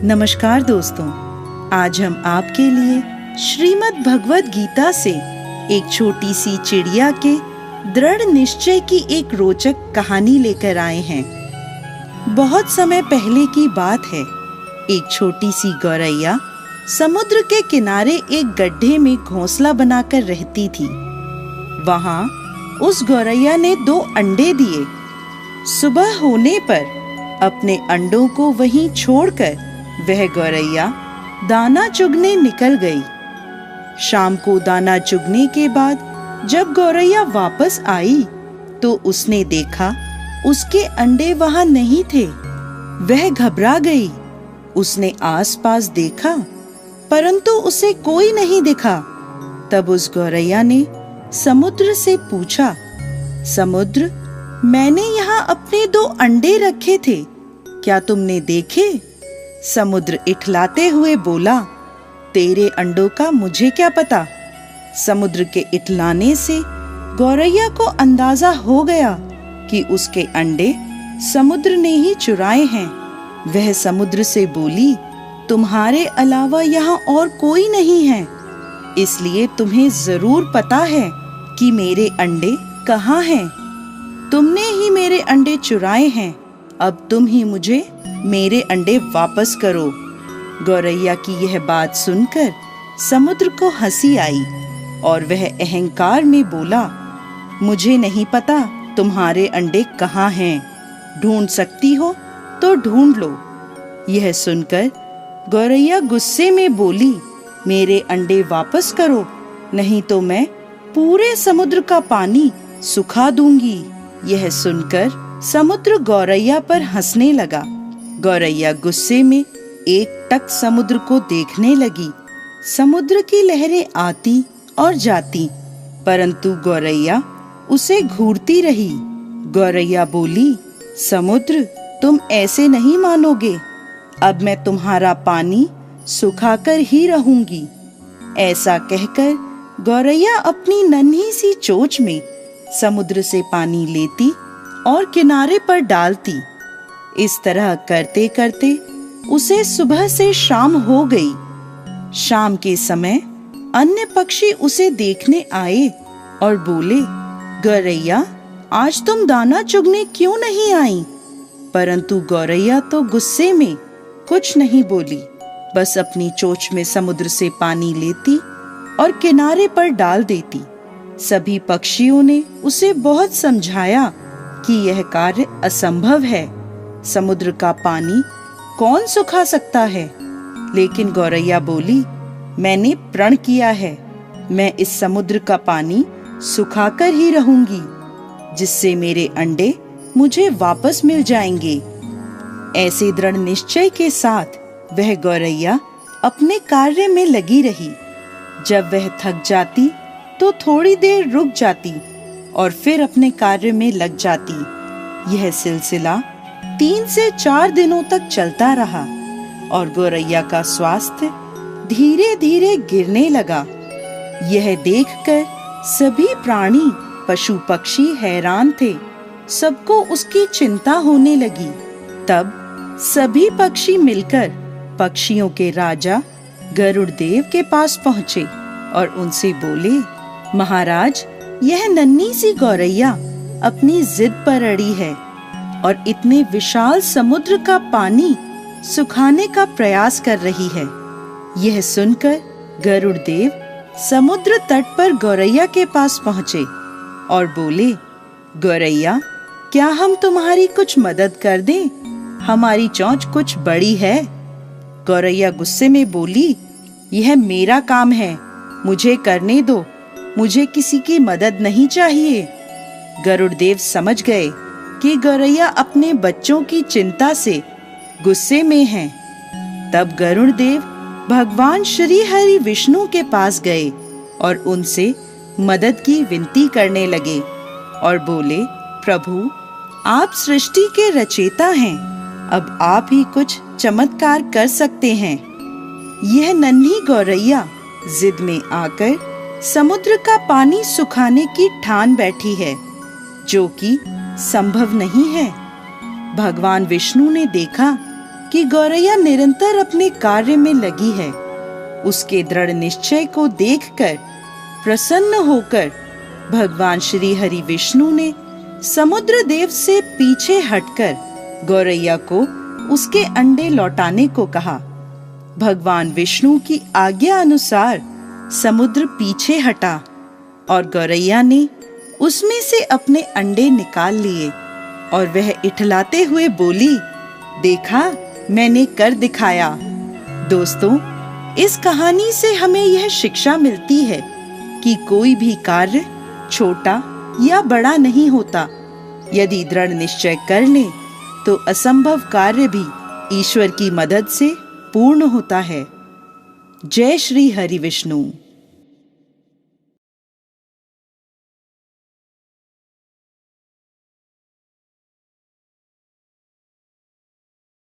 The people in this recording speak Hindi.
नमस्कार दोस्तों, आज हम आपके लिए श्रीमद् भगवद गीता से एक छोटी सी चिड़िया के दृढ़ निश्चय की एक रोचक कहानी लेकर आए हैं। बहुत समय पहले की बात है। एक छोटी सी गौरैया समुद्र के किनारे एक गड्ढे में घोंसला बनाकर रहती थी। वहां उस गौरैया ने 2 अंडे दिए। सुबह होने पर अपने अंडों को वहीं छोड़कर वह गौरैया दाना चुगने निकल गई। शाम को दाना चुगने के बाद जब गौरैया वापस आई तो उसने देखा उसके अंडे वहां नहीं थे। वह घबरा गई। उसने आसपास देखा परंतु उसे कोई नहीं दिखा। तब उस गौरैया ने समुद्र से पूछा, समुद्र, मैंने यहाँ अपने 2 अंडे रखे थे, क्या तुमने देखे? समुद्र इठलाते हुए बोला, तेरे अंडों का मुझे क्या पता। समुद्र के इठलाने से गौरैया को अंदाजा हो गया कि उसके अंडे समुद्र ने ही चुराए हैं। वह समुद्र से बोली, तुम्हारे अलावा यहाँ और कोई नहीं है, इसलिए तुम्हें जरूर पता है कि मेरे अंडे कहाँ हैं। तुमने ही मेरे अंडे चुराए हैं, अब तुम ही मुझे मेरे अंडे वापस करो। गौरैया की यह बात सुनकर समुद्र को हंसी आई और वह अहंकार में बोला, मुझे नहीं पता तुम्हारे अंडे कहाँ हैं, ढूंढ सकती हो तो ढूंढ लो। यह सुनकर गौरैया गुस्से में बोली, मेरे अंडे वापस करो, नहीं तो मैं पूरे समुद्र का पानी सुखा दूंगी। यह सुनकर समुद्र गौरैया पर हंसने लगा। गौरैया गुस्से में एकटक समुद्र को देखने लगी। समुद्र की लहरें आती और जाती, परंतु गौरैया उसे घूरती रही। गौरैया बोली, समुद्र, तुम ऐसे नहीं मानोगे, अब मैं तुम्हारा पानी सुखाकर ही रहूंगी। ऐसा कहकर गौरैया अपनी नन्ही सी चोंच में समुद्र से पानी लेती और किनारे पर डालती। इस तरह करते करते उसे सुबह से शाम हो गई। शाम के समय अन्य पक्षी उसे देखने आए और बोले, गौरैया, आज तुम दाना चुगने क्यों नहीं आई? परंतु गौरैया तो गुस्से में कुछ नहीं बोली, बस अपनी चोंच में समुद्र से पानी लेती और किनारे पर डाल देती। सभी पक्षियों ने उसे बहुत समझाया कि यह कार्य असंभव है, समुद्र का पानी कौन सुखा सकता है। लेकिन गौरैया बोली, मैंने प्रण किया है, मैं इस समुद्र का पानी सुखाकर ही रहूंगी, जिससे मेरे अंडे मुझे वापस मिल जाएंगे। ऐसे दृढ़ निश्चय के साथ वह गौरैया अपने कार्य में लगी रही। जब वह थक जाती तो थोड़ी देर रुक जाती और फिर अपने कार्य में लग जाती। यह सिलसिला 3 से 4 दिनों तक चलता रहा और गौरैया का स्वास्थ्य धीरे धीरे गिरने लगा। यह देखकर सभी प्राणी, पशु पक्षी हैरान थे। सबको उसकी चिंता होने लगी। तब सभी पक्षी मिलकर पक्षियों के राजा गरुड़ देव के पास पहुँचे और उनसे बोले, महाराज, यह नन्ही सी गौरैया अपनी जिद पर अड़ी है और इतने विशाल समुद्र का पानी सुखाने का प्रयास कर रही है। यह सुनकर गरुड़ देव समुद्र तट पर गौरैया के पास पहुँचे और बोले, गौरैया, क्या हम तुम्हारी कुछ मदद कर दें? हमारी चोंच कुछ बड़ी है। गौरैया गुस्से में बोली, यह मेरा काम है, मुझे करने दो, मुझे किसी की मदद नहीं चाहिए। गरुड़ देव समझ गए कि गौरैया अपने बच्चों की चिंता से गुस्से में है। तब गरुड़ देव भगवान श्री हरि विष्णु के पास गए और उनसे मदद की विनती करने लगे और बोले, प्रभु, आप सृष्टि के रचयिता हैं, अब आप ही कुछ चमत्कार कर सकते हैं। यह नन्ही गौरैया जिद में आकर समुद्र का पानी सुखाने की ठान बैठी है, जो कि संभव नहीं है। भगवान विष्णु ने देखा कि गौरैया निरंतर अपने कार्य में लगी है। उसके दृढ़ निश्चय को देखकर प्रसन्न होकर भगवान श्री हरि विष्णु ने समुद्र देव से पीछे हटकर गौरैया को उसके अंडे लौटाने को कहा। भगवान विष्णु की आज्ञा अनुसार समुद्र पीछे हटा और गौरैया ने उसमें से अपने अंडे निकाल लिए और वह इठलाते हुए बोली, देखा, मैंने कर दिखाया। दोस्तों, इस कहानी से हमें यह शिक्षा मिलती है कि कोई भी कार्य छोटा या बड़ा नहीं होता। यदि दृढ़ निश्चय कर लें तो असंभव कार्य भी ईश्वर की मदद से पूर्ण होता है। जय श्री हरि विष्णु।